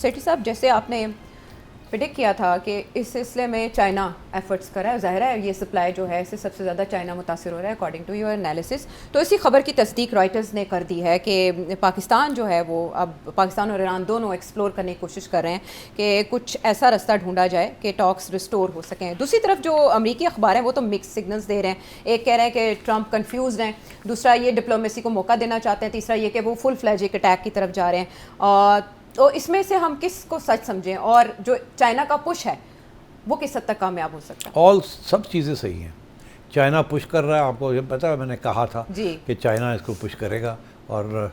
सेठी साहब, जैसे आपने प्रिडिक्ट किया था कि इस सिलसिले में चाइना एफर्ट्स कर रहा है, ज़ाहिर है ये सप्लाई जो है इससे सबसे ज़्यादा चाइना मुतासिर हो रहा है अकॉर्डिंग टू योर एनालिसिस। तो इसी खबर की तस्दीक रॉयटर्स ने कर दी है कि पाकिस्तान जो है वो अब पाकिस्तान और ईरान दोनों एक्सप्लोर करने की कोशिश कर रहे हैं कि कुछ ऐसा रास्ता ढूंढा जाए कि टॉक्स रिस्टोर हो सकें। दूसरी तरफ जो अमरीकी अखबार हैं वो तो मिक्स सिग्नल्स दे रहे हैं। एक कह रहे हैं कि ट्रंप कन्फ्यूज़ हैं, दूसरा ये डिप्लोमेसी को मौका देना चाहते हैं, तीसरा ये कि वो फुल फ्लैज एक अटैक की तरफ जा रहे हैं। तो इसमें से हम किस को सच समझें, और जो चाइना का पुश है वो किस हद तक कामयाब हो सकता है? ऑल सब चीज़ें सही हैं। चाइना पुश कर रहा है, आपको ये पता है, मैंने कहा था कि चाइना इसको पुश करेगा, और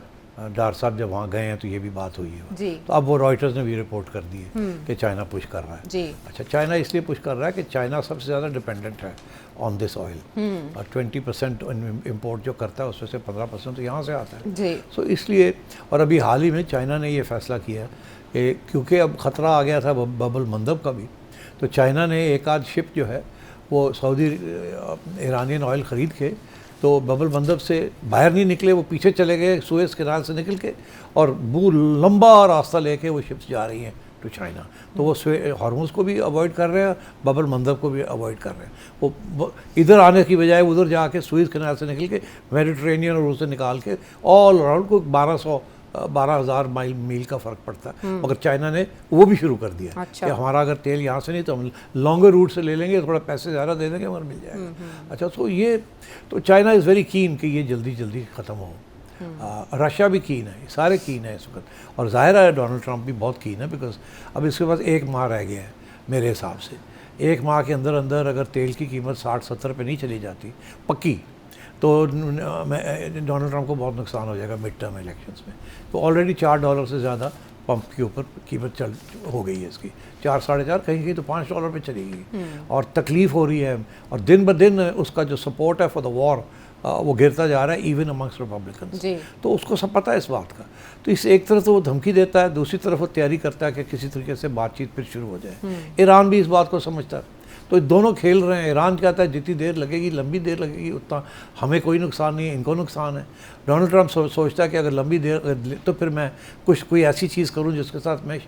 डार साहब जब वहाँ गए हैं तो ये भी बात हुई है। तो अब वो रॉयटर्स ने भी रिपोर्ट कर दी है कि चाइना पुश कर रहा है। अच्छा, चाइना इसलिए पुश कर रहा है कि चाइना सबसे ज़्यादा डिपेंडेंट है ऑन दिस ऑयल, और 20% इम्पोर्ट जो करता है उसमें से 15% तो यहाँ से आता है। सो इसलिए, और अभी हाल ही में चाइना ने ये फैसला किया कि क्योंकि अब ख़तरा आ गया था बबल मंदब का भी, तो चाइना ने एक आध शिप जो है वो सऊदी ईरानियन ऑयल ख़रीद के, तो बबल मंदब से बाहर नहीं निकले, वो पीछे चले गए सुएज़ कैनाल से निकल के, और वो लंबा रास्ता लेके वो शिप्स जा रही हैं टू चाइना। तो वो हॉर्मुज़ को भी अवॉइड कर रहे हैं, बबल मंदब को भी अवॉइड कर रहे हैं। वो इधर आने की बजाय उधर जाके सुएज़ कैनाल से निकल के मेडिटेरेनियन और उससे निकाल के ऑल अराउंड को 12,000 मील का फ़र्क पड़ता है। मगर चाइना ने वो भी शुरू कर दिया कि हमारा अगर तेल यहाँ से नहीं तो हम लॉन्गर रूट से ले लेंगे, थोड़ा पैसे ज़्यादा दे देंगे, हमारा मिल जाएगा। अच्छा, तो ये तो चाइना इज़ वेरी कीन कि ये जल्दी जल्दी ख़त्म हो। रशिया भी कीन है, सारे कीन है इस वक्त, और ज़ाहिर है डोनाल्ड ट्रंप भी बहुत कीन है, बिकॉज अब इसके पास 1 माह रह गया है मेरे हिसाब से। 1 माह के अंदर अंदर अगर तेल की कीमत 60-70 पे नहीं चली जाती पक्की, तो डोनाल्ड ट्रंप को बहुत नुकसान हो जाएगा मिड टर्म इलेक्शंस में। तो ऑलरेडी $4 से ज़्यादा पंप के ऊपर कीमत चल हो गई है इसकी, 4 साढ़े 4, कहीं कहीं तो $5 पे चली गई, और तकलीफ़ हो रही है, और दिन ब दिन उसका जो सपोर्ट है फॉर द वॉर वो गिरता जा रहा है इवन अमंग्स रिपब्लिकन्स। तो उसको सब पता है इस बात का। तो इस एक तरफ तो वो धमकी देता है, दूसरी तरफ वो तैयारी करता है कि किसी तरीके से बातचीत फिर शुरू हो जाए। ईरान भी इस बात को समझता है, तो दोनों खेल रहे हैं। ईरान कहता है जितनी देर लगेगी, लंबी देर लगेगी, उतना हमें कोई नुकसान नहीं है, इनको नुकसान है। डोनाल्ड ट्रंप सोचता है कि अगर लंबी देर तो फिर मैं कोई ऐसी चीज़ करूं जिसके साथ मैं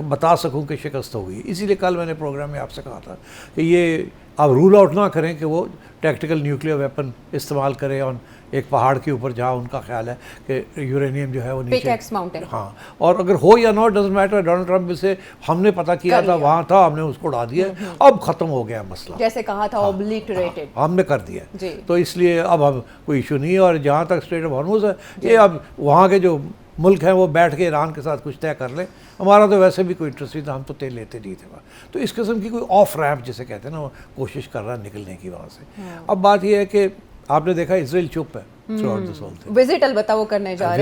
बता सकूं कि शिकस्त हो गई। इसीलिए कल मैंने प्रोग्राम में आपसे कहा था कि ये आप रूल आउट ना करें कि वो टैक्टिकल न्यूक्लियर वेपन इस्तेमाल करें और एक पहाड़ के ऊपर जहाँ उनका ख्याल है कि यूरेनियम जो है वो नीचे, हाँ, और अगर हो या not doesn't matter. Donald Trump से हमने पता किया था, वहाँ था, हमने उसको उड़ा दिया, अब ख़त्म हो गया मसला, जैसे कहा था ओब्लिटरेटेड, हमने कर दिया। तो इसलिए अब हम कोई इशू नहीं है। और जहाँ तक स्ट्रेट ऑफ हॉर्मुज़ है, ये अब वहाँ के जो मुल्क हैं वो बैठ के ईरान के साथ कुछ तय कर लें। हमारा तो वैसे भी कोई इंटरेस्ट नहीं था, हम तो तेल लेते नहीं थे वहाँ। तो इस किस्म की कोई ऑफ रैम्प जिसे कहते हैं ना, वो कोशिश कर रहा है निकलने की वहाँ से। अब बात यह है कि आपने देखा इजराइल चुप है, विजिट अलबत्ता वो करने जा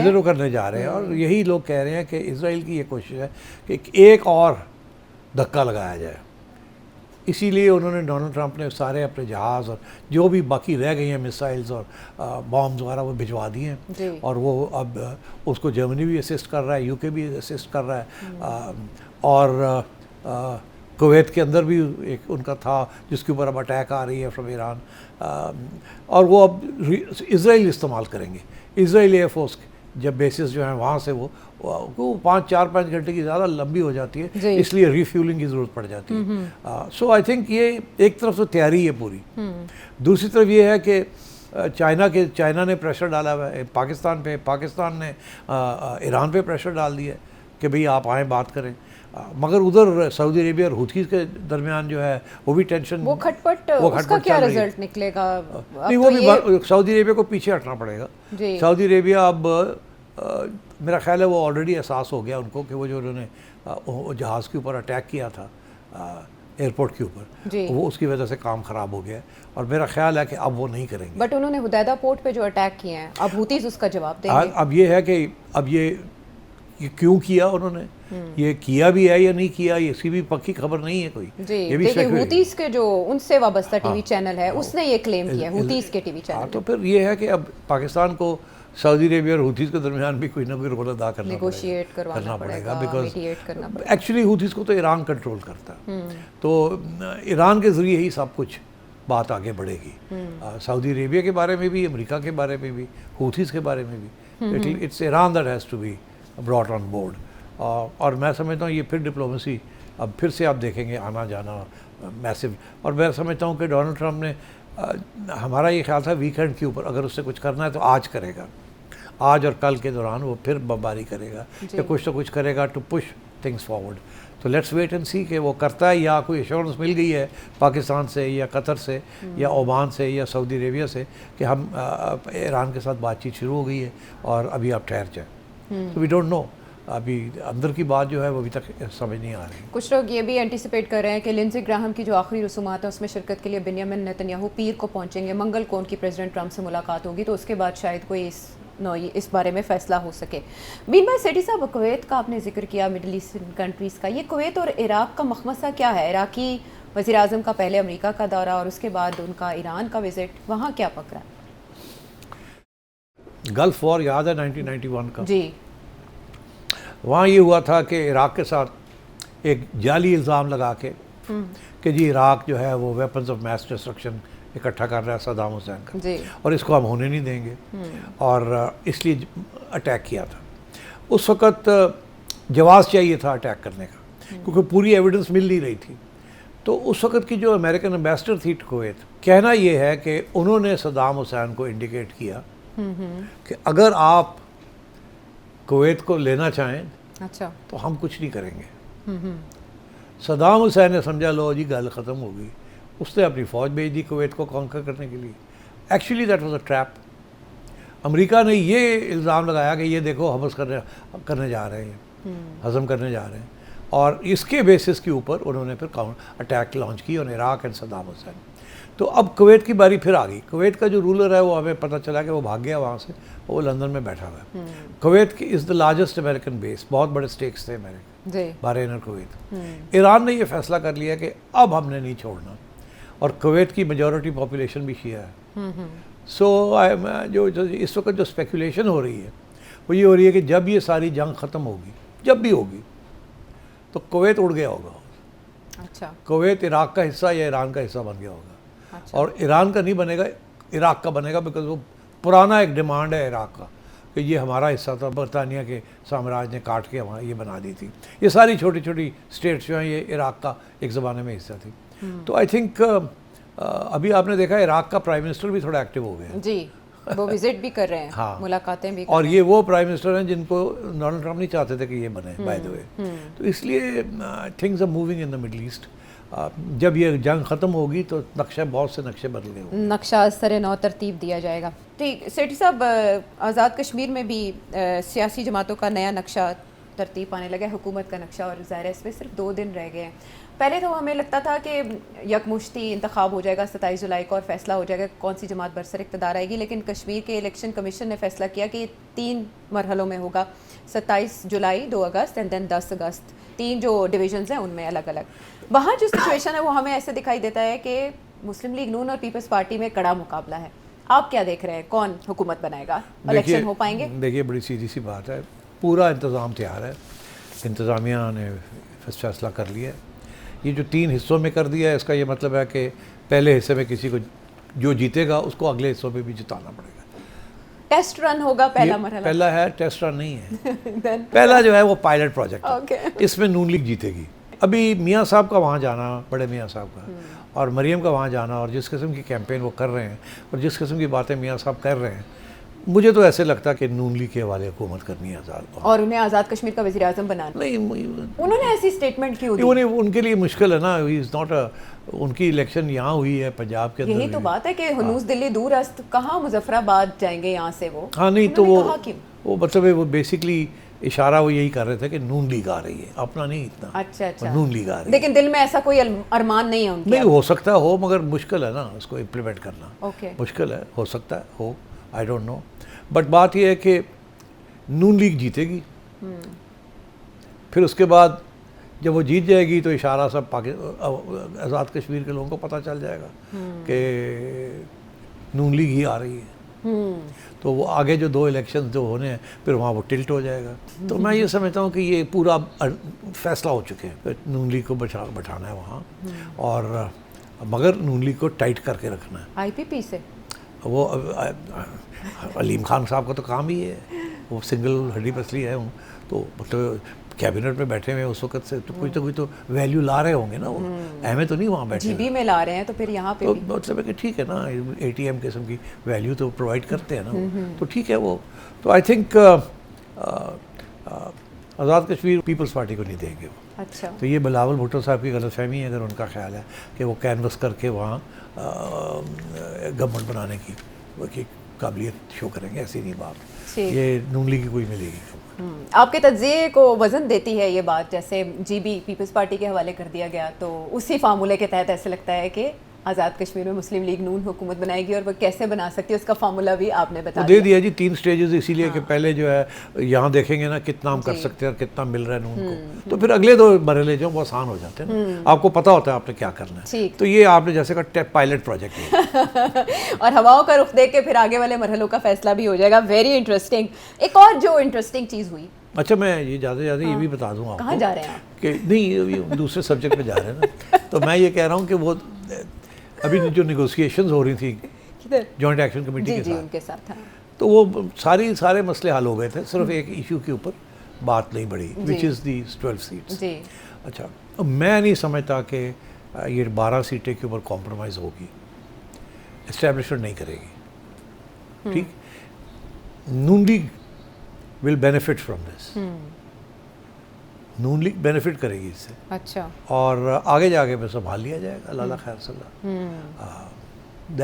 रहे हैं, और यही लोग कह रहे हैं कि इजराइल की ये कोशिश है कि एक और धक्का लगाया जाए। इसीलिए उन्होंने, डोनाल्ड ट्रंप ने सारे अपने जहाज़ और जो भी बाकी रह गई हैं मिसाइल्स और बॉम्ब्स वगैरह वो भिजवा दिए हैं, और वो अब उसको जर्मनी भी असिस्ट कर रहा है, यूके भी असिस्ट कर रहा है, और कुवैत के अंदर भी एक उनका था जिसके ऊपर अब अटैक आ रही है फ्रॉम ईरान, और वो अब इजराइल इस्तेमाल करेंगे। इजराइल एयरफोर्स जब बेसिस जो हैं वहाँ से वो 4-5 घंटे की ज़्यादा लंबी हो जाती है, इसलिए रिफ्यूलिंग की ज़रूरत पड़ जाती है। सो आई थिंक ये एक तरफ तो तैयारी है पूरी, दूसरी तरफ ये है कि चाइना ने प्रेशर डाला हुआ है पाकिस्तान पे, पाकिस्तान ने ईरान पे प्रेशर डाल दिया कि भाई आप आएँ बात करें। मगर उधर सऊदी अरेबिया और हुथीज़ के दरमियान जो है वो भी टेंशन, वो खटपट उसका क्या रिजल्ट निकलेगा? नहीं, वो भी सऊदी अरेबिया को पीछे हटना पड़ेगा। सऊदी अरेबिया अब मेरा ख्याल है वो ऑलरेडी एहसास हो गया उनको कि वो जो उन्होंने जहाज़ के ऊपर अटैक किया था एयरपोर्ट के ऊपर, वो उसकी वजह से काम ख़राब हो गया, और मेरा ख्याल है कि अब वो नहीं करेंगे। बट उन्होंने हुदैदा पोर्ट पे जो अटैक किए हैं, अब हुतीज़ उसका जवाब देंगे। अब ये है कि अब ये क्यों किया उन्होंने, ये किया भी है या नहीं किया, ये इसकी भी पक्की खबर नहीं है कोई। ये भी हुतीज़ के जो उनसे वाबस्ता टीवी चैनल है उसने ये क्लेम किया, हुतीज़ के टीवी चैनल। तो फिर ये है कि अब पाकिस्तान को सऊदी अरेबिया और हुतीज़ के दरमियान भी कोई ना कोई रोल अदा करना पड़ेगा, बिकॉज एक्चुअली हुतीज़ को तो ईरान कंट्रोल करता है, तो ईरान के ज़रिए ही सब कुछ बात आगे बढ़ेगी। सऊदी अरेबिया के बारे में भी, अमेरिका के बारे में भी, हुतीज़ के बारे में भी, it's Iran that has to be brought on board. और मैं समझता हूँ ये फिर डिप्लोमेसी अब फिर से आप देखेंगे आना जाना मैसिव। और मैं समझता हूँ कि डोनाल्ड ट्रंप ने हमारा ये ख्याल था वीकेंड के ऊपर अगर उससे कुछ करना है तो आज करेगा, आज और कल के दौरान वो फिर बमबारी करेगा या कुछ तो कुछ करेगा टू पुश थिंग्स फॉरवर्ड। तो लेट्स वेट एंड सी कि वो करता है या कोई एश्योरेंस मिल गई है पाकिस्तान से या कतर से या ओमान से या सऊदी अरेबिया से कि हम ईरान के साथ बातचीत शुरू हो गई है और अभी आप ठहर जाए। तो वी डोंट नो, अभी अंदर की बात जो है वो अभी तक समझ नहीं आ रही। कुछ लोग ये भी एंटिसिपेट कर रहे हैं कि लिंडसे ग्राहम की जो आखिरी रसूमात है उसमें शिरकत के लिए बेंजामिन नेतन्याहू पीर को पहुंचेंगे, मंगल को उनकी प्रेसिडेंट ट्रंप से मुलाकात होगी, तो उसके बाद शायद कोई इस बारे में फ़ैसला हो सके। बीन भाई सेठी साहब, कुवैत का आपने जिक्र किया, मिडल ईस्टर्न कंट्रीज़ का, ये कुवैत और इराक़ का मखमसा क्या है? इराक़ी वज़ीर-ए-आज़म का पहले अमेरिका का दौरा और उसके बाद उनका ईरान का विज़िट, वहाँ क्या पकड़ा? गल्फ़ वॉर याद है 1991 का? जी। वहाँ ये हुआ था कि इराक़ के साथ एक जाली इल्ज़ाम लगा के कि जी इराक़ जो है वो वेपन्स ऑफ मैस डिस्ट्रक्शन इकट्ठा कर रहा है सद्दाम हुसैन का जी। और इसको हम होने नहीं देंगे और इसलिए अटैक किया था। उस वक़्त जवाज़ चाहिए था अटैक करने का क्योंकि पूरी एविडेंस मिल नहीं रही थी। तो उस वक़्त की जो अमेरिकन एम्बेसडर थी कुवैत, कहना ये है कि उन्होंने सद्दाम हुसैन को इंडिकेट किया कि अगर आप कुवैत को लेना चाहें अच्छा तो हम कुछ नहीं करेंगे। सद्दाम हुसैन ने समझा लो जी गल ख़त्म हो गई, उसने अपनी फ़ौज भेज दी कुवैत को कॉन्कर करने के लिए। Actually that was a trap. America ने ये इल्ज़ाम लगाया कि ये देखो हमस करने जा रहे हैं, हज़म करने जा रहे हैं, और इसके बेसिस के ऊपर उन्होंने फिर काउंटर अटैक लॉन्च की on Iraq and Saddam Hussain. तो अब कुवैत की बारी फिर आ गई। कुवैत का जो रूलर है वो हमें पता चला कि वो भाग गया वहाँ से, वो लंदन में बैठा हुआ है। कुवैत की is the largest American base, बहुत बड़े स्टेक्स थे अमेरिका, बहरीन कुवैत। ईरान ने ये फैसला कर लिया कि अब हमने नहीं छोड़ना, और कुवैत की मेजॉरिटी पॉपुलेशन भी शिया है। सो जो इस वक्त जो स्पेकुलेशन हो रही है वो ये हो रही है कि जब ये सारी जंग ख़त्म होगी, जब भी होगी, तो कुवैत उड़ गया होगा। अच्छा। कुवैत इराक़ का हिस्सा या ईरान का हिस्सा बन गया होगा। अच्छा। और ईरान का नहीं बनेगा, इराक़ का बनेगा, बिकॉज वो पुराना एक डिमांड है इराक़ का कि ये हमारा हिस्सा था, बरतानिया के साम्राज्य ने काट के वहाँ ये बना दी थी। ये सारी छोटी छोटी स्टेट्स जो हैं ये इराक़ का एक ज़माने में हिस्सा थी। तो आई थिंक अभी आपने देखा इराक़ का प्राइम मिनिस्टर भी थोड़ा एक्टिव हो गया जी, वो विजिट भी कर रहे हैं, हाँ, मुलाकातें भी कर और रहे ये वो प्राइम मिनिस्टर हैं जिनको डोनाल्ड ट्रंप नहीं चाहते थे कि ये बने, बाय द वे। तो इसलिए things are moving in the Middle East. जब ये जंग ख़त्म होगी तो नक्शा, बहुत से नक्शे बदले होंगे, नक्शा सरे नौ तरतीब दिया जाएगा। ठीक सेठी साहब, आज़ाद कश्मीर में भी सियासी जमातों का नया नक्शा तरतीब पाने लगा है, हुकूमत का नक्शा, और ज़ाहिर है इसमें सिर्फ 2 दिन रह गए हैं। पहले तो हमें लगता था कि यकमुश्ती इंतखाब हो जाएगा 27 जुलाई को और फैसला हो जाएगा कौन सी जमात बरसर इक़्तिदार आएगी, लेकिन कश्मीर के इलेक्शन कमीशन ने फैसला किया कि 3 मरहलों में होगा, 27 जुलाई, 2 अगस्त एंड देन 10 अगस्त, 3 जो डिवीजन्स हैं उनमें अलग अलग। वहाँ जो सिचुएशन है वो हमें ऐसे दिखाई देता है कि मुस्लिम लीग नून और पीपल्स पार्टी में कड़ा मुकाबला है। आप क्या देख रहे हैं, कौन हुकूमत बनाएगा, इलेक्शन हो पाएंगे? देखिए बड़ी सीधी सी बात है, पूरा इंतज़ाम तैयार है, इंतज़ामिया ने फैसला कर लिया है। ये जो 3 हिस्सों में कर दिया है, इसका ये मतलब है कि पहले हिस्से में किसी को जो जीतेगा उसको अगले हिस्सों में भी जिताना पड़ेगा। टेस्ट रन होगा पहला मरहला? पहला है, टेस्ट रन नहीं है। पहला जो है वो पायलट प्रोजेक्ट है। इसमें नून लीग जीतेगी। अभी मियाँ साहब का वहाँ जाना, बड़े मियाँ साहब का, और मरीम का वहाँ जाना, और जिस किस्म की कैंपेन वो कर रहे हैं और जिस किस्म की बातें मियाँ साहब कर रहे हैं, मुझे तो ऐसे लगता है कि नून लीग के वाले हुकूमत करनी है आज़ाद, और उन्हें आज़ाद कश्मीर का वज़ीर आज़म बनाना। नहीं, उन्होंने ऐसी स्टेटमेंट क्यों दी? उनके लिए मुश्किल है ना, ही इज़ नॉट अ, उनकी इलेक्शन यहाँ हुई है पंजाब के अंदर। यही तो बात है कि हनूस दिल्ली दूर अस्त, कहाँ मुजफ्फराबाद जाएंगे यहाँ से वो? हाँ नहीं, तो वो मतलब वो बेसिकली इशारा वो यही कर रहे थे कि नून लीग आ रही है, अपना नहीं इतना। अच्छा। नून लीग आ रही है, लेकिन दिल में ऐसा कोई अरमान नहीं है उनके? नहीं, हो सकता है हो, मगर मुश्किल है ना इसको इम्प्लीमेंट करना। मुश्किल है, हो सकता है हो, आई डोंट नो। बट बात यह है कि नून लीग जीतेगी, फिर उसके बाद जब वो जीत जाएगी तो इशारा सब आज़ाद कश्मीर के लोगों को पता चल जाएगा कि नून लीग ही आ रही है। तो वो आगे जो 2 इलेक्शन जो होने हैं फिर वहाँ वो टिल्ट हो जाएगा। तो मैं ये समझता हूँ कि ये पूरा फैसला हो चुके हैं, नून लीग को बैठाना है वहाँ, और मगर नून लीग को टाइट करके रखना है। IPP से वो अलीम खान साहब का तो काम ही है, वो सिंगल हड्डी पसली है, तो मतलब कैबिनेट में बैठे हुए उस वक्त से, तो कोई तो वैल्यू ला रहे होंगे ना वो, हमें तो नहीं वहाँ बैठे जीबी में ला रहे हैं, तो फिर यहाँ पे तो भी मतलब है कि ठीक है ना, ATM किस्म की वैल्यू तो प्रोवाइड करते हैं ना, तो ठीक है वो। तो I think Azad Kashmir people's party को नहीं देंगे वो। अच्छा, तो ये बिलावल भुट्टो साहब की गलतफहमी है अगर उनका ख्याल है कि वो कैनवस करके वहाँ गवर्नमेंट बनाने की काबिलियत शो करेंगे, ऐसी नहीं बात, ये नून लीग की कोई मिलेगी। आपके तज्ज़िये को वजन देती है ये बात, जैसे जीबी पीपल्स पार्टी के हवाले कर दिया गया, तो उसी फार्मूले के तहत ऐसे लगता है कि आज़ाद कश्मीर में मुस्लिम लीग नून हुकूमत बनाएगी, और वो कैसे बना सकती है उसका फार्मूला भी आपने बता दिया जी, 3 स्टेजेस, इसीलिए कि पहले जो है यहाँ देखेंगे ना कितना हम कर सकते हैं और कितना मिल रहा है नून को, तो फिर अगले 2 मरहले जो वो आसान हो जाते हैं ना, आपको पता होता है आपने क्या करना है। तो ये आपने जैसे का पायलट प्रोजेक्ट है और हवाओं का रुख देख के फिर आगे वाले मरहलों का फैसला भी हो जाएगा। Very interesting. एक और जो इंटरेस्टिंग चीज़ हुई, अच्छा मैं ये ज़्यादा ये भी बता दूँ आपको, कहाँ जा रहे हैं आप? कि नहीं दूसरे सब्जेक्ट पे जा रहे हैं ना, तो मैं ये कह रहा हूँ कि वो अभी जो नेगोशिएशंस हो रही थी जॉइंट एक्शन कमेटी के साथ, उनके साथ, तो वो सारे मसले हल हो गए थे, सिर्फ एक इशू के ऊपर बात नहीं बढ़ी, विच इज़ दी 12 सीट्स। अच्छा, मैं नहीं समझता कि ये 12 सीटें के ऊपर कॉम्प्रोमाइज़ होगी, एस्टेब्लिशमेंट नहीं करेगी, ठीक। Noon League will benefit from this, Noon League benefit करेगी इससे। अच्छा, और आगे जाके फिर संभाल लिया जाएगा, अल्लाह खैर सल्ला,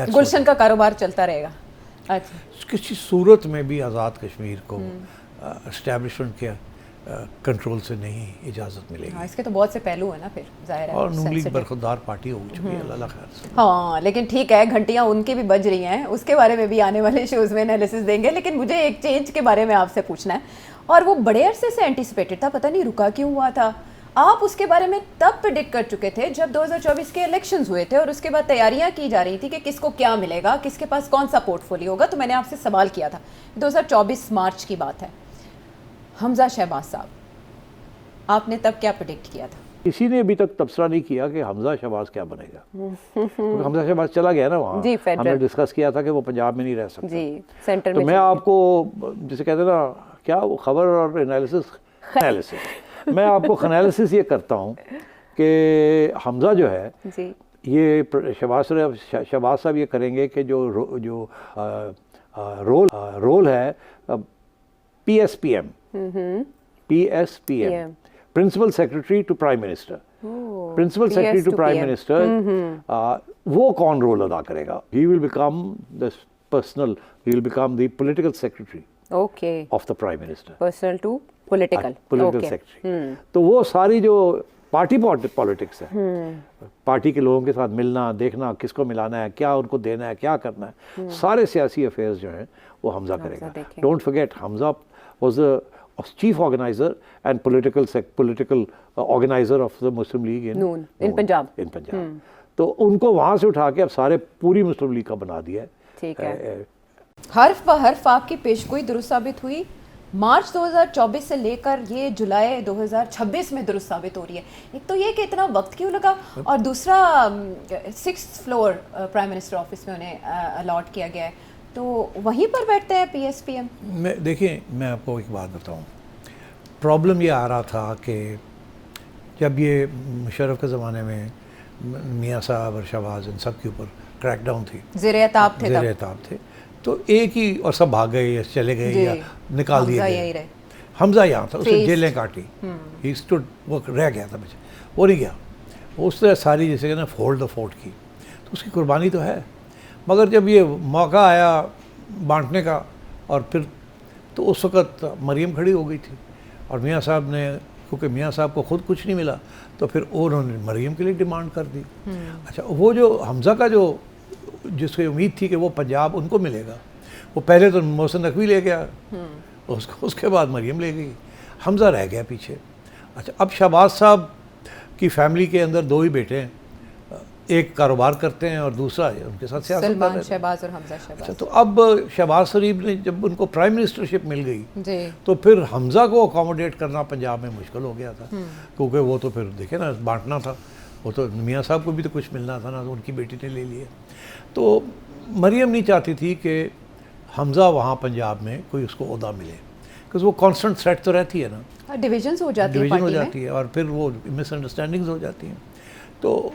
गुलशन का कारोबार चलता रहेगा। अच्छा, किसी सूरत में भी आज़ाद कश्मीर को एस्टेब्लिशमेंट के कंट्रोल से नहीं इजाज़त मिलेगी। हाँ, इसके तो बहुत से पहलू है ना, फिर जाहिर है, और नून लीग बरखुरदार पार्टी हो चुकी है, अल्लाह खैर से। हाँ, लेकिन ठीक है, घंटियाँ उनकी भी बज रही हैं, उसके बारे में भी आने वाले शोज़ में एनालिसिस देंगे। लेकिन मुझे एक चेंज के बारे में आपसे पूछना है, और वो बड़े अरसे से एंटिसिपेटेड था, पता नहीं रुका क्यों हुआ था। आप उसके बारे में तब प्रेडिक्ट कर चुके थे जब 2024 के इलेक्शंस हुए थे, और उसके बाद तैयारियां की जा रही थी कि किसको क्या मिलेगा, किसके पास कौन सा पोर्टफोलियो होगा। तो मैंने आपसे सवाल किया था, 2024 मार्च की बात है, हमजा शहबाज साहब, आपने तब क्या प्रेडिक्ट किया था? किसी ने अभी तक तबसरा नहीं किया कि हमजा शहबाज क्या बनेगा, क्योंकि हमजा शहबाज चला गया ना वहाँ, हमने डिस्कस किया था कि वो पंजाब में नहीं रह सकता जी, सेंटर तो में। मैं आपको जिसे कहते हैं ना, क्या वो खबर और एनालिसिस मैं आपको एनालिसिस ये करता हूँ कि हमजा जो है जी, ये शहबाज साहब ये करेंगे कि जो रोल है PSPM, principal secretary to prime minister, principal secretary to prime minister, वो कौन रोल अदा करेगा? He will become the personal, he will become the political secretary of the prime minister, personal to political secretary. तो वो सारी जो party politics है, party के लोगों के साथ मिलना, देखना किसको मिलाना है, क्या उनको देना है, क्या करना है, सारे सियासी अफेयर्स जो हैं वो हमजा करेगा। Don't forget, Hamza was the chief organiser and political organiser of the Muslim League in Punjab. तो उनको वहाँ से उठा के अब सारे पूरी मुस्लिम लीग का बना दिया है। ठीक है, हर्फ ब हर्फ आपकी पेशगोई दुरुस्त साबित हुई। मार्च 2024 से लेकर ये जुलाई 2026 में दुरुस्त साबित हो रही है। एक तो ये कि इतना वक्त क्यों लगा, और दूसरा 6th floor prime minister office में उन्हें अलॉट किया गया है, तो वहीं पर बैठते हैं PSPM। देखिए, मैं आपको एक बात बताऊं, प्रॉब्लम ये आ रहा था कि जब ये मुशर्रफ के ज़माने में मियाँ साहब और शहबाज इन सब के ऊपर क्रैकडाउन थी, ज़ेर-ए-ताब थे, तो एक ही, और सब भाग गए या चले गए या निकाल दिए गए। हमजा यहाँ था, उसे जेलें काटी, ही स्टूड, वो रह गया था बच्चे, वो नहीं गया। उस तरह सारी जैसे कि ना फोल्ड द फोर्ट की, तो उसकी कुर्बानी तो है, मगर जब ये मौका आया बांटने का, और फिर तो उस वक़्त मरियम खड़ी हो गई थी, और मियाँ साहब ने, क्योंकि मियाँ साहब को खुद कुछ नहीं मिला, तो फिर उन्होंने मरियम के लिए डिमांड कर दी। अच्छा, वो जो हमजा का जो जिसकी उम्मीद थी कि वो पंजाब उनको मिलेगा, वो पहले तो मोहसिन नकवी ले गया, उसके बाद मरियम ले गई, हमजा रह गया पीछे। अच्छा, अब शहबाज साहब की फैमिली के अंदर 2 ही बेटे हैं, एक कारोबार करते हैं और दूसरा उनके साथ सियासत कर रहे हैं, शहबाज और हमजा शहबाज। अच्छा, तो अब शहबाज शरीफ ने जब उनको प्राइम मिनिस्टरशिप मिल गई, तो फिर हमजा को अकोमोडेट करना पंजाब में मुश्किल हो गया था, क्योंकि वो तो फिर देखे ना, बांटना था, वो तो मियाँ साहब को भी तो कुछ मिलना था ना, तो उनकी बेटी ने ले लिया। तो मरियम नहीं चाहती थी कि हमजा वहाँ पंजाब में कोई उसको ओहदा मिले, बिकॉज वो कॉन्स्टेंट थ्रेट तो रहती है ना, डिविजन्स हो जाती है, डिवीजन हो पार्टी में। जाती है और फिर वो मिसअंडरस्टैंडिंग्स हो जाती हैं। तो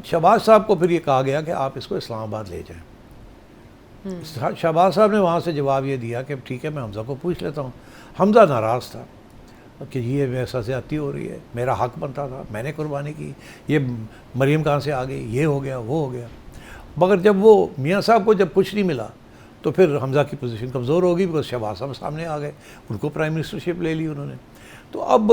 शहबाज साहब को फिर ये कहा गया कि आप इसको इस्लामाबाद ले जाएं। शहबाज साहब ने वहाँ से जवाब ये दिया कि ठीक है, मैं हमजा को पूछ लेता हूँ। हमजा नाराज़ था कि ये मेरे साथ ज़्यादती हो रही है, मेरा हक बनता था, मैंने कुर्बानी की, ये मरीम कहाँ से आ गई, ये हो गया, वो हो गया। मगर जब वो मियाँ साहब को जब कुछ नहीं मिला तो फिर हमजा की पोजीशन कमज़ोर होगी, बिकॉज शहबाज साहब सामने आ गए, उनको प्राइम मिनिस्टरशिप ले ली उन्होंने। तो अब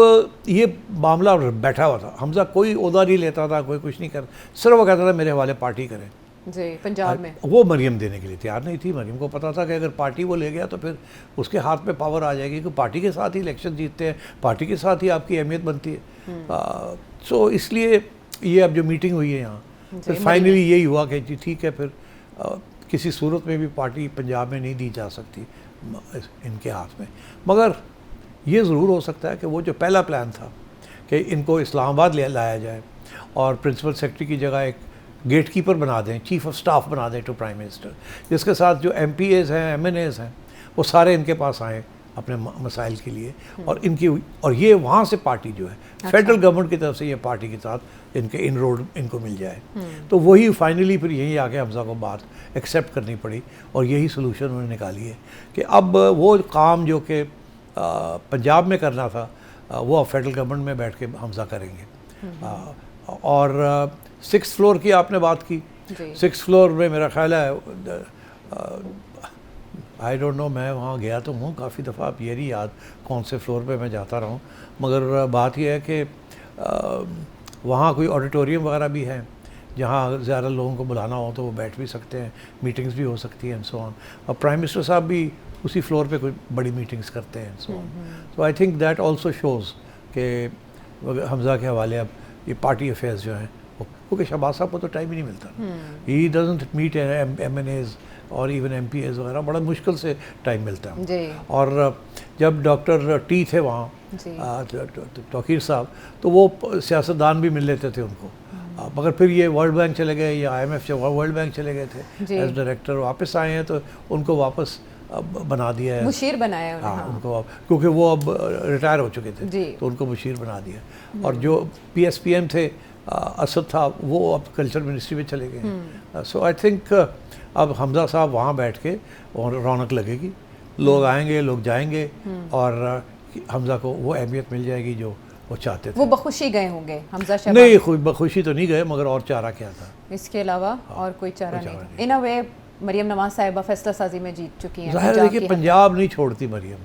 ये मामला बैठा हुआ था, हमजा कोई ओहदा नहीं लेता था, कोई कुछ नहीं कर, सिर्फ वो कहता था मेरे हवाले पार्टी करें। जी, पंजाब में वो मरीम देने के लिए तैयार नहीं थी। मरीम को पता था कि अगर पार्टी वो ले गया तो फिर उसके हाथ में पावर आ जाएगी, क्योंकि पार्टी के साथ ही इलेक्शन जीतते हैं, पार्टी के साथ ही आपकी अहमियत बनती है। सो इसलिए ये अब जो मीटिंग हुई है यहाँ, फिर फाइनली यही हुआ कि जी ठीक है, फिर किसी सूरत में भी पार्टी पंजाब में नहीं दी जा सकती इनके हाथ में। मगर ये ज़रूर हो सकता है कि वो जो पहला प्लान था कि इनको इस्लामाबाद ले लाया जाए और प्रिंसिपल सेक्रेटरी की जगह एक गेट कीपर बना दें, चीफ ऑफ स्टाफ बना दें टू प्राइम मिनिस्टर, जिसके साथ जो MPAs हैं, MNAs हैं, वो सारे इनके पास आएँ अपने मसाइल के लिए, और ये वहाँ से पार्टी जो है फेडरल गवर्नमेंट की तरफ से ये पार्टी के साथ इनके इनरोड इनको मिल जाए। तो वही फाइनली फिर यहीं आके हमजा को बात एक्सेप्ट करनी पड़ी और यही सोल्यूशन उन्होंने निकाली है कि अब वो काम जो कि पंजाब में करना था वो अब फेडरल गवर्नमेंट में बैठ के हमजा करेंगे। और 6th फ्लोर की आपने बात की, 6th फ्लोर में मेरा ख्याल है, आई डोंट नो, मैं वहाँ गया तो हूँ काफ़ी दफ़ा, अब ये नहीं याद कौन से फ्लोर पे मैं जाता रहा हूँ, मगर बात यह है कि वहाँ कोई ऑडिटोरियम वगैरह भी है जहाँ ज़्यादा लोगों को बुलाना हो तो वो बैठ भी सकते हैं, मीटिंग्स भी हो सकती हैं एंड सो ऑन। और प्राइम मिनिस्टर साहब भी उसी फ्लोर पे कोई बड़ी मीटिंग्स करते हैं so on. So I think that also shows कि हमजा के हवाले अब ये पार्टी अफेयर्स जो हैं, क्योंकि शहबाज साहब को तो टाइम ही नहीं मिलता, ही डजंट मीट MNAs और इवन MPAs वगैरह, बड़ा मुश्किल से टाइम मिलता है। और जब डॉक्टर T थे वहाँ, तौकीर साहब, तो वो सियासतदान भी मिल लेते थे उनको, मगर फिर ये वर्ल्ड बैंक चले गए या IMF वर्ल्ड बैंक चले गए थे एज डायरेक्टर, वापस आए हैं तो उनको वापस बना दिया है, मुशीर बनाया है। हाँ, उनको, क्योंकि वो अब रिटायर हो चुके थे तो उनको मुशीर बना दिया। और जो PSPM थे, असद था, वो अब कल्चर मिनिस्ट्री में चले गए। सो आई थिंक अब हमजा साहब वहाँ बैठ के और रौनक लगेगी, लोग आएंगे, लोग जाएंगे, और हमजा को वो अहमियत मिल जाएगी जो वो चाहते थे। वो बखुशी गए होंगे हमजा शहबाज? नहीं, बखुशी तो नहीं गए, मगर और चारा क्या था इसके अलावा? और कोई चारा नहीं। इन अ वे मरियम नवाज साहिबा फैसला साजी में जीत चुकी हैं। जाहिर है कि पंजाब नहीं छोड़ती मरियम।